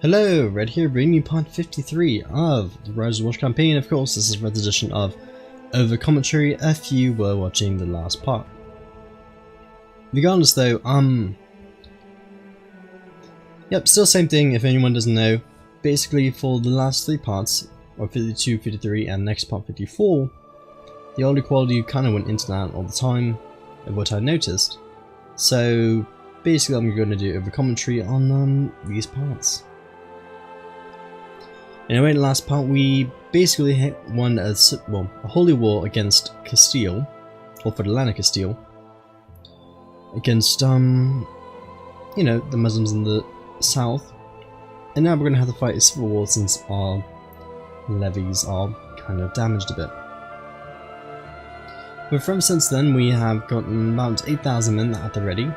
Hello, Red here, bringing you part 53 of the Rise of the Welsh campaign. Of course, this is Red's edition of Over Commentary if you were watching the last part. Regardless though, yep, still same thing if anyone doesn't know. Basically for the last three parts, or 52, 53 and next part 54, the audio quality kind of went into and out all the time of what I noticed. So basically I'm going to do over commentary on these parts. Anyway, in the last part we basically won a holy war against Castile, or for the land of Castile, against you know, the Muslims in the south, and now we're going to have to fight a civil war since our levies are kind of damaged a bit. But from since then we have gotten about 8,000 men at the ready.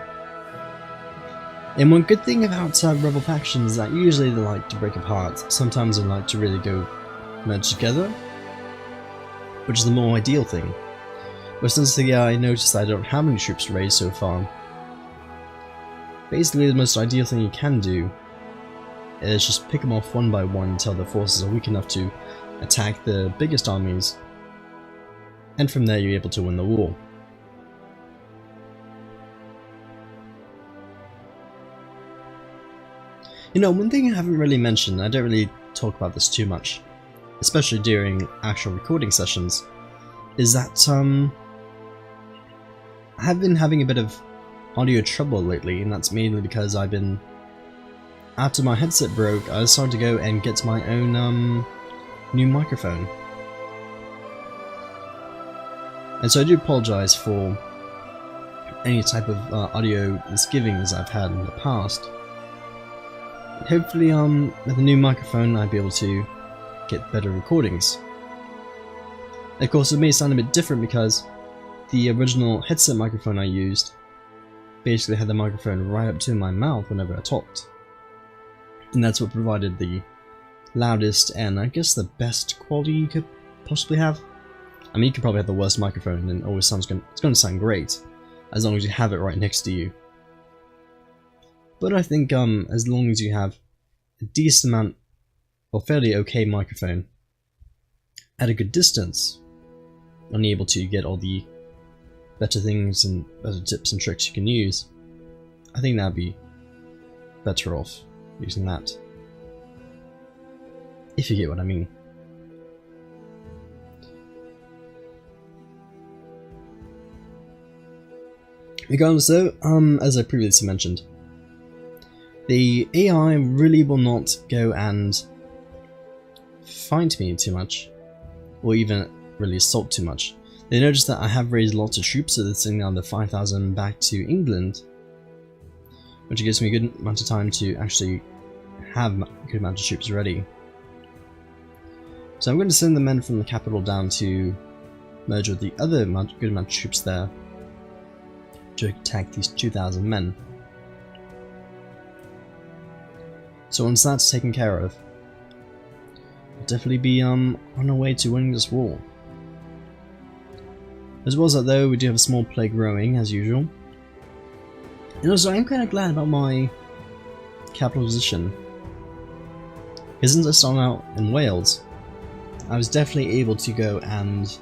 And one good thing about rebel factions is that usually they like to break apart, sometimes they like to really go merge together, which is the more ideal thing. But since I noticed that I don't have any troops raised so far, basically the most ideal thing you can do is just pick them off one by one until their forces are weak enough to attack the biggest armies, and from there you're able to win the war. You know, one thing I haven't really mentioned, I don't really talk about this too much, especially during actual recording sessions, is that I have been having a bit of audio trouble lately, and that's mainly because I've been, after my headset broke, I decided to go and get my own new microphone. And so I do apologise for any type of audio misgivings I've had in the past. Hopefully with the new microphone I'll be able to get better recordings. Of course it may sound a bit different because the original headset microphone I used basically had the microphone right up to my mouth whenever I talked. And that's what provided the loudest and I guess the best quality you could possibly have. I mean, you could probably have the worst microphone and it always sounds it's going to sound great as long as you have it right next to you. But I think as long as you have a decent amount, or fairly okay microphone, at a good distance, and able to get all the better things and better tips and tricks you can use, I think that'd be better off using that. If you get what I mean. Regardless though, as I previously mentioned, the AI really will not go and fight me too much, or even really assault too much. They notice that I have raised lots of troops, so they're sending down the 5,000 back to England, which gives me a good amount of time to actually have a good amount of troops ready. So I'm going to send the men from the capital down to merge with the other good amount of troops there to attack these 2,000 men. So once that's taken care of, we'll definitely be on our way to winning this war. As well as that though, we do have a small plague growing as usual. And also I'm kind of glad about my capital position, because since I started out in Wales, I was definitely able to go and,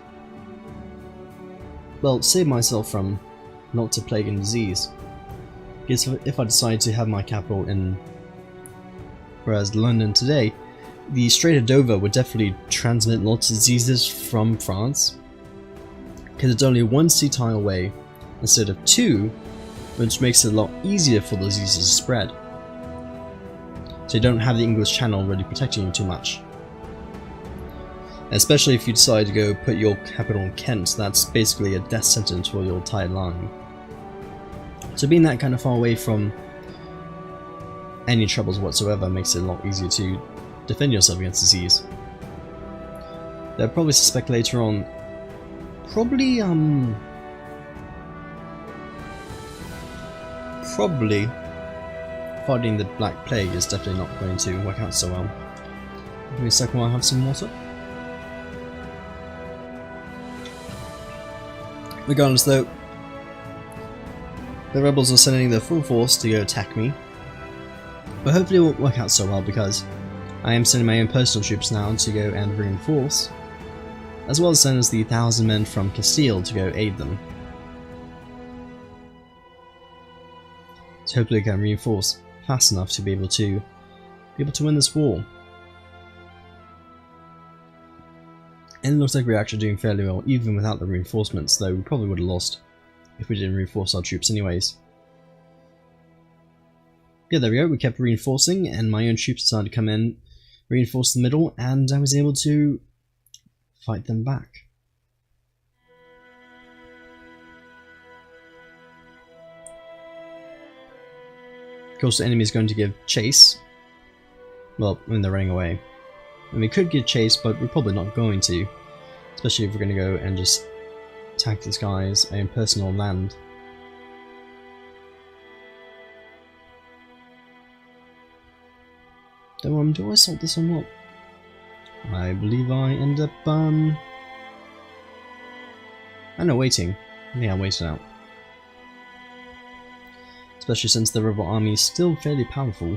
well, save myself from lots of plague and disease. Because if I decide to have my capital in, whereas London today, the Strait of Dover would definitely transmit lots of diseases from France, because it's only one sea tile away instead of two, which makes it a lot easier for those diseases to spread. So you don't have the English Channel really protecting you too much. Especially if you decide to go put your capital in Kent, that's basically a death sentence for your entire line. So being that kind of far away from any troubles whatsoever makes it a lot easier to defend yourself against disease. They'll probably suspect later on, probably fighting the Black Plague is definitely not going to work out so well. Give me a second while I have some water. Regardless though, the rebels are sending their full force to go attack me, But hopefully it won't work out so well, because I am sending my own personal troops now to go and reinforce, as well as send us the 1,000 men from Castile to go aid them. So hopefully I can reinforce fast enough to be able to win this war. And it looks like we're actually doing fairly well even without the reinforcements, though we probably would have lost if we didn't reinforce our troops anyways. Yeah, there we go, we kept reinforcing and my own troops decided to come in, reinforce the middle, and I was able to fight them back. Of course, the enemy is going to give chase. Well, when they're running away. And we could give chase, but we're probably not going to. Especially if we're going to go and just attack this guy's own personal land. Do I assault this or not? I believe I end up, I know, waiting. Yeah, I waited out. Especially since the rebel army is still fairly powerful.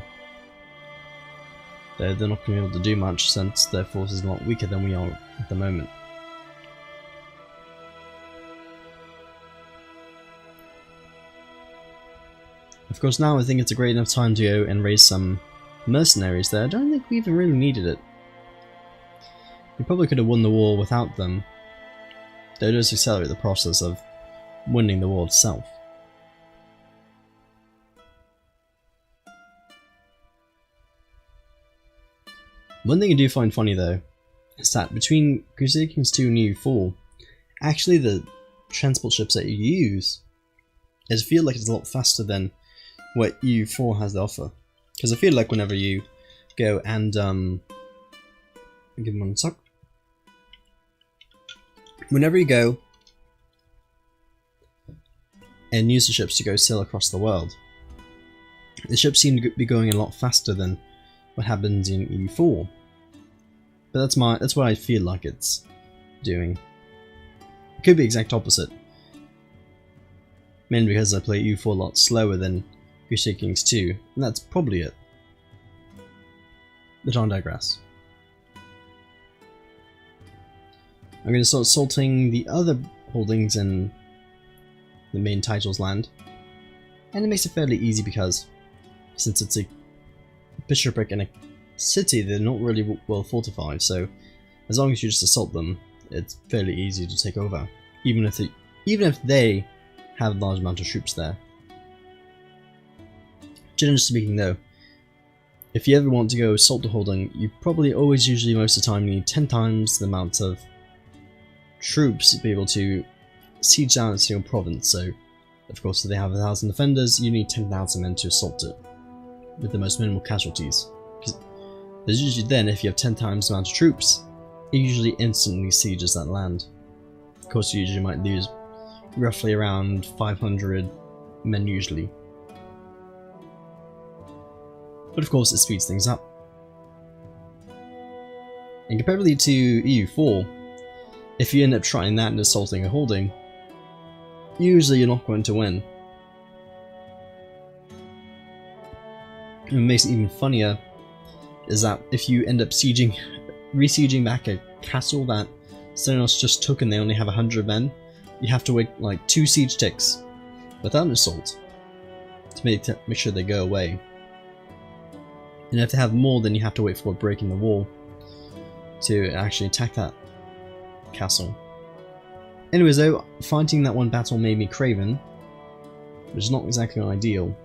Though they're not going to be able to do much since their force is a lot weaker than we are at the moment. Of course, now I think it's a great enough time to go and raise some mercenaries there. I don't think we even really needed it. We probably could have won the war without them. Though it does accelerate the process of winning the war itself. One thing I do find funny though, is that between Crusader Kings II and EU4, actually the transport ships that you use, I feel like it's a lot faster than what EU4 has to offer. Because I feel like whenever you go and, give them one sec. Whenever you go and use the ships to go sail across the world, the ships seem to be going a lot faster than what happens in EU4. But that's what I feel like it's doing. It could be the exact opposite. Mainly because I play EU4 a lot slower than Crusader Kings II, and that's probably it. But I digress. I'm going to start assaulting the other holdings in the main title's land. And it makes it fairly easy because, since it's a bishopric in a city, they're not really well fortified, so as long as you just assault them, it's fairly easy to take over. Even if they have a large amount of troops there. Generally speaking though, if you ever want to go assault the holding, you probably always usually most of the time need 10 times the amount of troops to be able to siege down a single province. So of course if they have 1,000 defenders, you need 10,000 men to assault it with the most minimal casualties. Because usually then, if you have 10 times the amount of troops, it usually instantly sieges that land. Of course you usually might lose roughly around 500 men usually. But of course it speeds things up. And comparatively to EU4, if you end up trying that and assaulting a holding, usually you're not going to win. And what makes it even funnier is that if you end up re-sieging back a castle that someone else just took and they only have 100 men, you have to wait like 2 siege ticks without an assault to make sure they go away. And if they have more, then you have to wait for breaking the wall to actually attack that castle. Anyways though, fighting that one battle made me craven, which is not exactly ideal.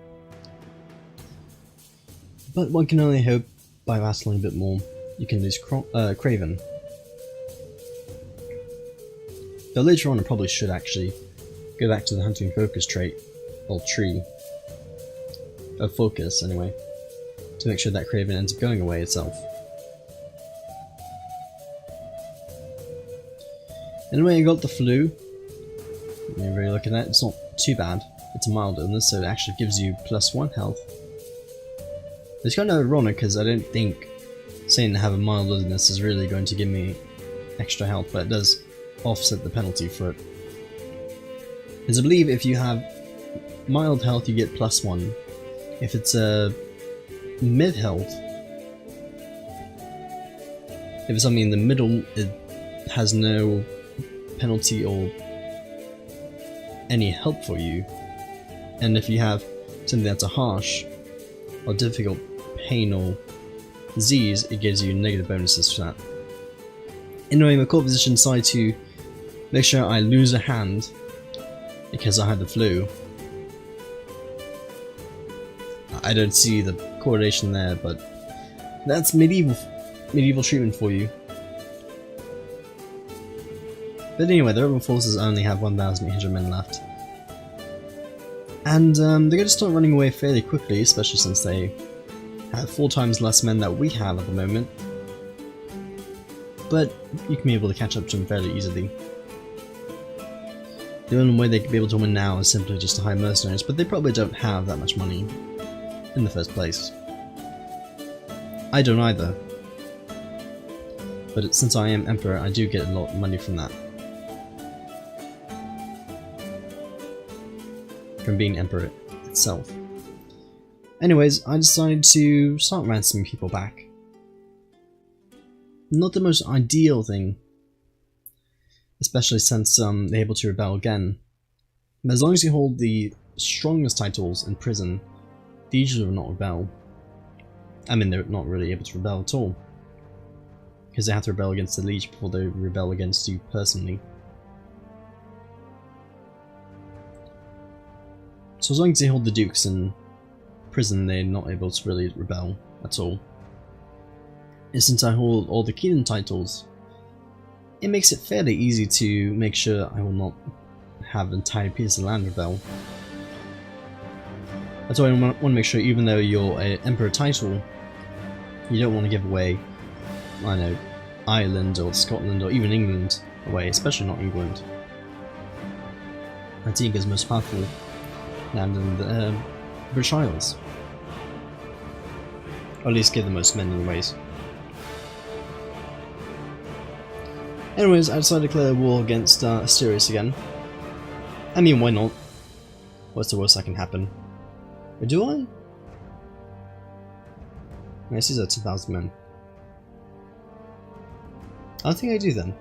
But one can only hope by battling a bit more, you can lose craven. Though later on I probably should actually go back to the hunting focus trait, or tree, of focus anyway, to make sure that craven ends up going away itself. Anyway, I got the flu. When you really look at that, it's not too bad. It's a mild illness, so it actually gives you +1 health. It's kind of ironic because I don't think saying to have a mild illness is really going to give me extra health, but it does offset the penalty for it. Because I believe if you have mild health, you get +1. If it's a mid-health. If it's something in the middle, it has no penalty or any help for you. And if you have something that's a harsh or difficult pain or disease, it gives you negative bonuses for that. Anyway, my core position decided to make sure I lose a hand because I had the flu. I don't see the correlation there, but that's medieval treatment for you. But anyway, the rebel forces only have 1,800 men left. And they're going to start running away fairly quickly, especially since they have 4 times less men that we have at the moment. But you can be able to catch up to them fairly easily. The only way they could be able to win now is simply just to hire mercenaries, but they probably don't have that much money in the first place. I don't either. But since I am Emperor, I do get a lot of money from that. From being Emperor itself. Anyways, I decided to start ransoming people back. Not the most ideal thing, especially since they're able to rebel again. But as long as you hold the strongest titles in prison, they usually will not rebel. I mean, they're not really able to rebel at all, because they have to rebel against the liege before they rebel against you personally. So as long as they hold the dukes in prison, they're not able to really rebel at all. And since I hold all the kingdom titles, it makes it fairly easy to make sure I will not have an entire piece of land rebel. That's why I want to make sure, even though you're an Emperor title, you don't want to give away, I don't know, Ireland or Scotland or even England away, especially not England. I think is the most powerful land in the British Isles. Or at least give the most men anyways. Anyways, I decided to declare war against Asterius again. I mean, why not? What's the worst that can happen? Or do I? Yes, these are 2,000 men. I think I do then.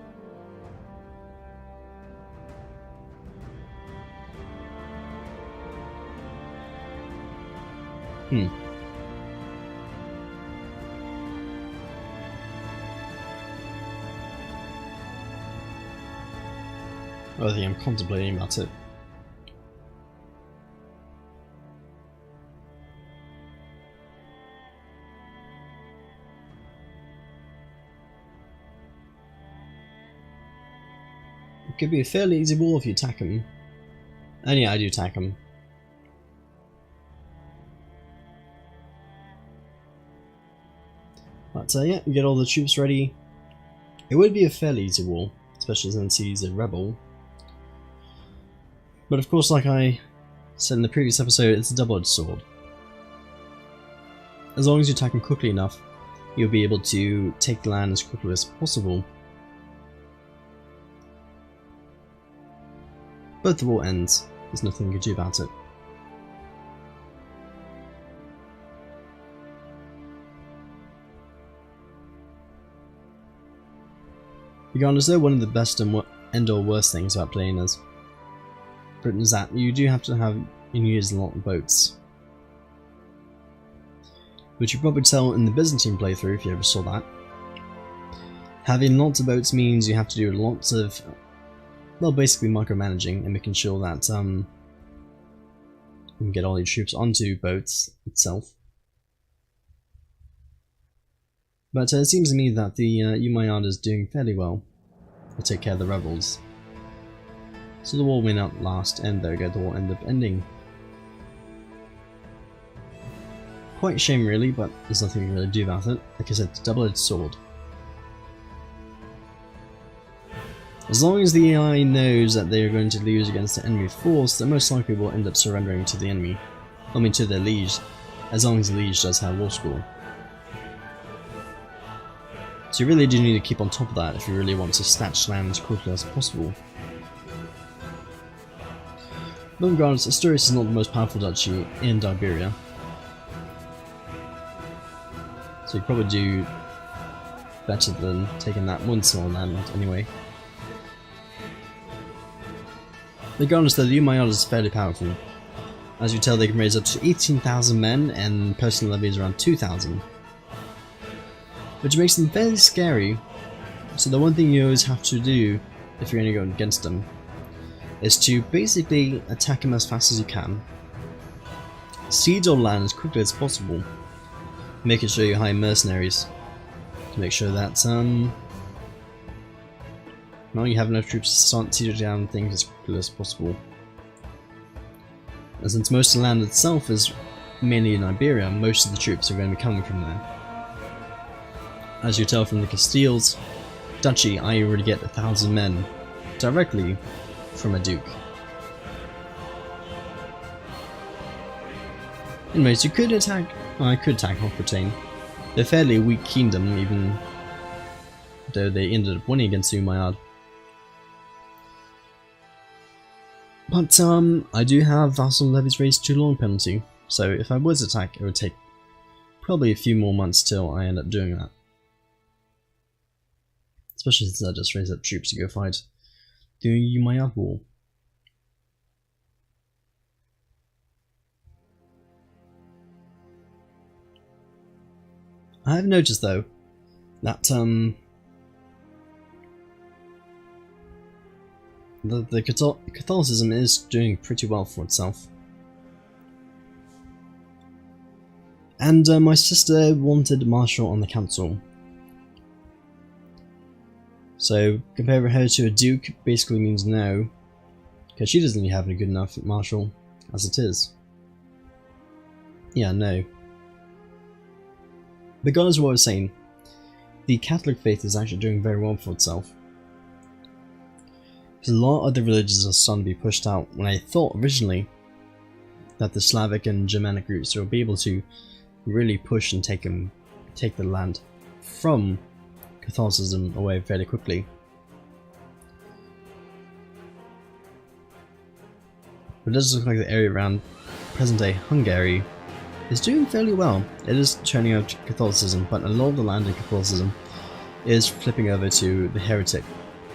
I think I'm contemplating about it. It could be a fairly easy war if you attack him. And yeah, I do attack him. But yeah, we get all the troops ready. It would be a fairly easy war, especially since he's a rebel. But of course, like I said in the previous episode, it's a double-edged sword. As long as you attack him quickly enough, you'll be able to take the land as quickly as possible. But if the war ends, there's nothing you can do about it. Regardless though, one of the best and or worst things about playing as Britain is that you do have to have and use a lot of boats. Which you probably tell in the Byzantine playthrough if you ever saw that. Having lots of boats means you have to do lots of, well, basically micromanaging and making sure that you can get all your troops onto boats itself. But it seems to me that the Umayyad is doing fairly well to take care of the rebels. So the war may not last, and there we go, the war ended up ending. Quite a shame really, but there's nothing you can really do about it. Like I said, it's a double-edged sword. As long as the AI knows that they are going to lose against the enemy force, they most likely will end up surrendering to the enemy. I mean to their liege, as long as the liege does have war score. So you really do need to keep on top of that if you really want to snatch land as quickly as possible. But regardless, Asturias is not the most powerful duchy in Iberia. So you could probably do better than taking that one small land anyway. Regardless though, the Umayyad is fairly powerful. As you tell, they can raise up to 18,000 men and personal levies around 2,000. Which makes them fairly scary, so the one thing you always have to do if you're going to go against them is to basically attack them as fast as you can. Siege all land as quickly as possible, making sure you hire mercenaries to make sure that well, you have enough troops to start sieging down things as quickly as possible. And since most of the land itself is mainly in Iberia, most of the troops are going to be coming from there. As you tell from the Castiles Duchy, I already get 1,000 men directly from a duke. Anyways, you could attack. I could attack Aquitaine. They're a fairly weak kingdom, even though they ended up winning against Umayyad. But I do have vassal levies raised to long penalty, so if I was to attack, it would take probably a few more months till I end up doing that. Especially since I just raised up troops to go fight the Umayyad war. I have noticed though that the Catholicism is doing pretty well for itself. And my sister wanted marshal on the council. So comparing her to a duke basically means no, because she doesn't have a good enough marshal as it is. Yeah, no. Regardless of what I was saying, the Catholic faith is actually doing very well for itself. Because a lot of other religions are starting to be pushed out, when I thought originally that the Slavic and Germanic groups would be able to really push and take the land from Catholicism away fairly quickly. But it does look like the area around present-day Hungary is doing fairly well. It is turning out Catholicism, but a lot of the land in Catholicism is flipping over to the heretic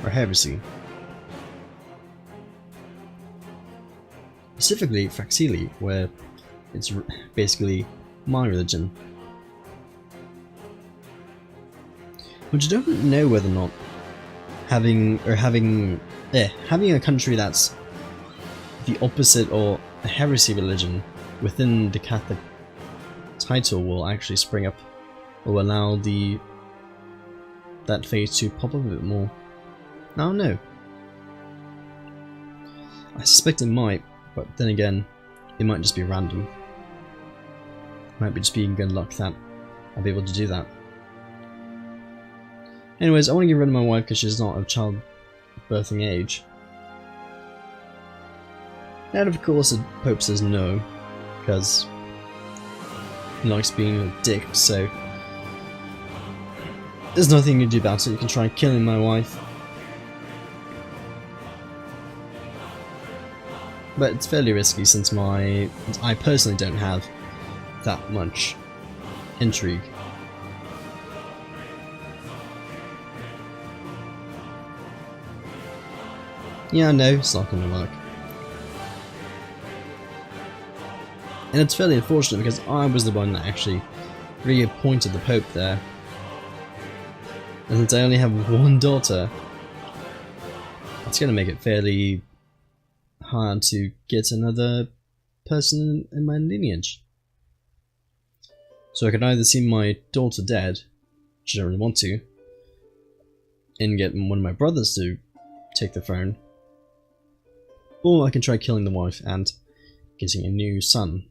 or heresy. Specifically Fraxili, where it's basically my religion. But you don't know whether or not having a country that's the opposite or a heresy religion within the Catholic title will actually spring up or allow that faith to pop up a bit more. I don't know. I suspect it might, but then again, it might just be random. It might be just being good luck that I'll be able to do that. Anyways, I want to get rid of my wife because she's not of childbirthing age. And of course the Pope says no, because he likes being a dick, so there's nothing you can do about it. You can try killing my wife. But it's fairly risky since I personally don't have that much intrigue. Yeah, no, it's not going to work. And it's fairly unfortunate because I was the one that actually reappointed the Pope there. And since I only have one daughter, it's going to make it fairly hard to get another person in my lineage. So I could either see my daughter dead, which I don't really want to, and get one of my brothers to take the throne, or I can try killing the wife and getting a new son.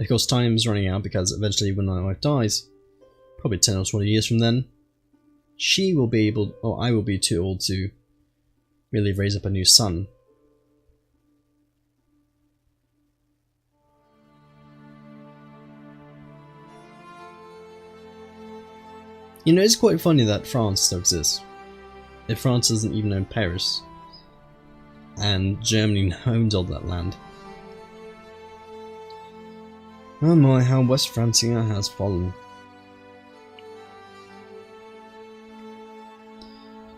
Of course, time's running out because eventually when my wife dies, probably 10 or 20 years from then, she will be able, or I will be too old to really raise up a new son. You know, it's quite funny that France still exists. If France doesn't even own Paris, and Germany owns all that land. Oh my, how West Francia has fallen.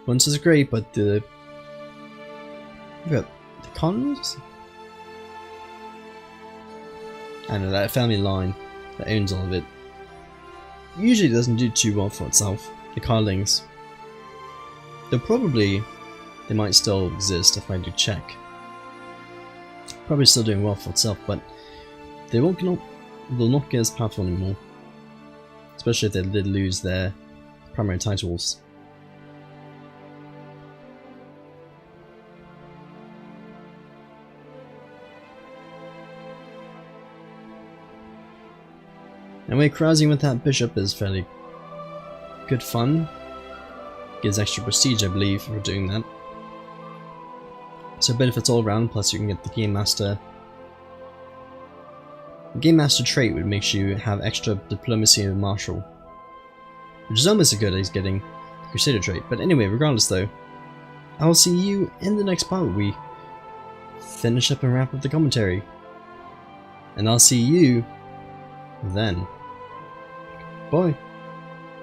Once is great, but the colonies? I know that family line that owns all of it usually doesn't do too well for itself. The Carlings. They might still exist if I do check. Probably still doing well for itself, but they will not get as powerful anymore. Especially if they did lose their primary titles. Anyway, cruising with that bishop is fairly good fun. Gives extra prestige, I believe, for doing that. So benefits all around, plus you can get the Game Master. The Game Master trait would make you have extra diplomacy and martial. Which is almost as good as getting the Crusader trait. But anyway, regardless though, I'll see you in the next part where we finish up and wrap up the commentary. And I'll see you then. Bye.